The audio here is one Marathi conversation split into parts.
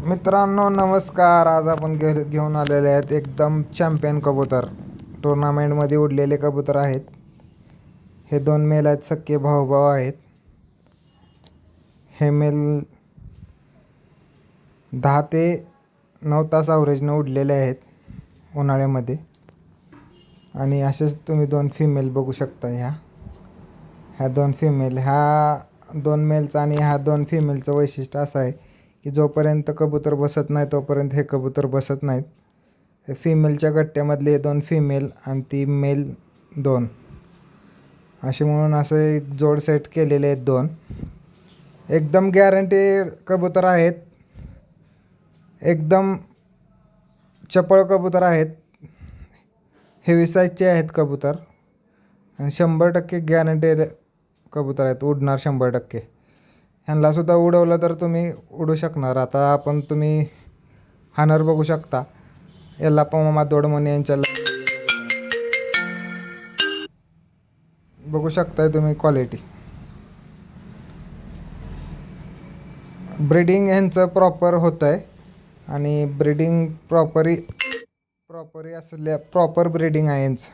मित्रांनो नमस्कार. आज आपण घेऊन आलेले आहेत एकदम चॅम्पियन कबूतर. टुर्नामेंटमध्ये उडलेले कबूतर आहेत. हे दोन मेल आहेत, सख्खे भाऊ आहेत. हे मेल 10 ते 9 तास ॲव्हरेजनं उडलेले आहेत उन्हाळ्यामध्ये. आणि असेच तुम्ही दोन फिमेल बघू शकता. ह्या दोन फिमेल, ह्या दोन मेलचं आणि ह्या दोन फिमेलचं वैशिष्ट्य असं आहे की जोपर्यंत कबूतर बसत नाही तोपर्यंत हे कबूतर बसत नाहीत. हे फिमेलच्या गट्ट्यामधले हे दोन फिमेल आणि ती मेल दोन असे म्हणून असं एक जोड सेट केलेले आहेत. दोन एकदम गॅरंटेड कबूतर आहेत. एकदम चपळ कबूतर आहेत. हेवी साईजचे आहेत कबूतर आणि 100% गॅरंटेड कबूतर आहेत. उडणार 100%. ह्यांनासुद्धा उडवलं तर तुम्ही उडू शकणार. आता तुम्ही हानर बघू शकता. यल्लाप्पा मामा दोडमणी यांच्या बघू शकताय तुम्ही क्वालिटी. ब्रीडिंग ह्यांचं प्रॉपर होतं आहे आणि ब्रीडिंग प्रॉपर ब्रीडिंग आहे यांचं.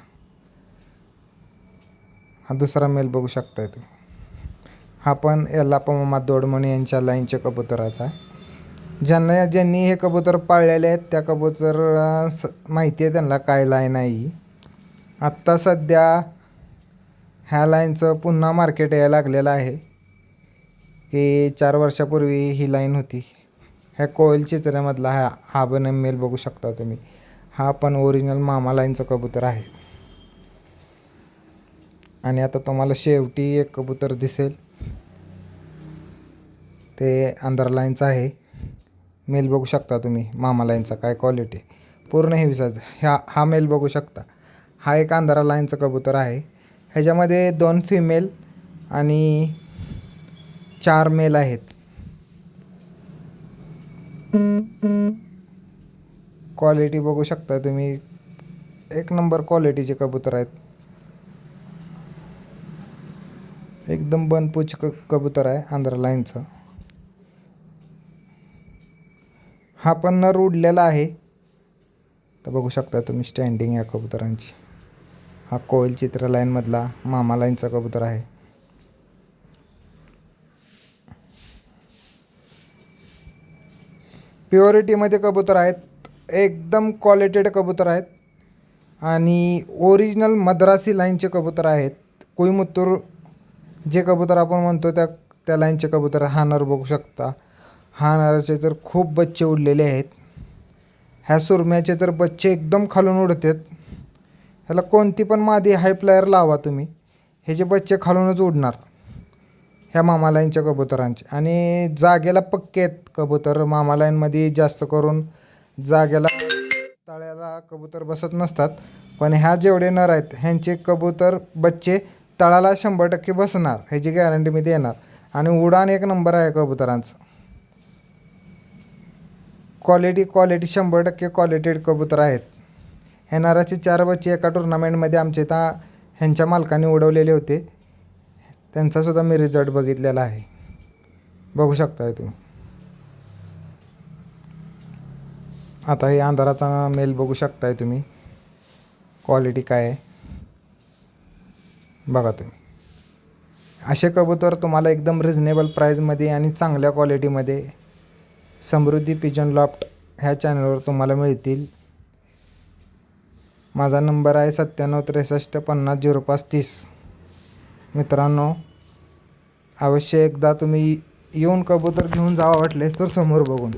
हा दुसरा मेल बघू शकताय तुम्ही. हा पण यल्लाप्पा मामा दोडमणी यांच्या लाईनचे कबूतराचा आहे. ज्यांनी हे कबूतर पाळलेले आहेत त्या कबूतर माहिती आहे त्यांना काय लाईन आहे ही. आत्ता सध्या ह्या लाईनचं पुन्हा मार्केट यायला लागलेलं आहे की 4 वर्षापूर्वी ही लाईन होती. ह्या कोयल चित्र्यामधला हा पण मेल बघू शकता तुम्ही. हा पण ओरिजिनल मामा लाईनचं कबूतर आहे. आणि आता तुम्हाला शेवटी एक कबूतर दिसेल ते अंधार लाईनचं आहे. मेल बघू शकता तुम्ही मामा लाईनचा काय क्वालिटी. पूर्ण हेवी साईज. हा मेल बघू शकता. हा एक अंधारा लाईनचं कबूतर आहे. ह्याच्यामध्ये 2 फिमेल आणि 4 मेल आहेत. क्वालिटी बघू शकता तुम्ही. एक नंबर क्वालिटीचे कबूतर आहेत. एकदम बनपूच कबूतर आहे आंध्रा लाईनचं. हा पण नर उडलेला आहे. तर बघू शकता तुम्ही स्टँडिंग या कबुतरांची. हा कोयल चित्र लाईनमधला मामा लाईनचा कबूतर आहे. प्युरिटीमध्ये कबूतर आहेत. एकदम क्वालिटेड कबूतर आहेत आणि ओरिजिनल मद्रासी लाईनचे कबूतर आहेत. कोईमुत्तूर जे कबूतर आपण म्हणतो त्या लाईनचे कबूतर. हा नर बघू शकता. हा नराचे तर खूप बच्चे उडलेले आहेत. ह्या सुरम्याचे तर बच्चे एकदम खालून उडतात. ह्याला कोणती पण मादी हाय फ्लायर लावा तुम्ही, ह्याचे बच्चे खालूनच उडणार ह्या मामा लाईनच्या कबुतरांचे. आणि जागेला पक्के आहेत कबूतर. मामा लाईनमध्ये जास्त करून जागेला तळ्याला कबूतर बसत नसतात. पण ह्या जेवढे नर आहेत ह्यांचे कबूतर बच्चे तळाला 100% बसणार. ह्याची गॅरंटी मी देणार. आणि उडान एक नंबर आहे कबुतरांचं. क्वालिटी 100% क्वालिटेड कबूतर आहेत. ह्या नराचे 4 बच्चे एका टुर्नामेंटमध्ये आमच्या इथं ह्यांच्या मालकाने उडवलेले होते. त्यांचासुद्धा मी रिझल्ट बघितलेला आहे. बघू शकताय तुम्ही. आता हे अंधाराचा मेल बघू शकताय तुम्ही. क्वालिटी काय आहे बघा तुम्ही. असे कबूतर तुम्हाला एकदम रिजनेबल प्राईजमध्ये आणि चांगल्या क्वालिटीमध्ये समृद्धी पिजन लॉफ्ट ह्या चॅनलवर तुम्हाला मिळतील. माझा नंबर आहे 9763500530. मित्रांनो अवश्य एकदा तुम्ही येऊन कबूतर घेऊन जावं वाटलेस तर समोर बघून.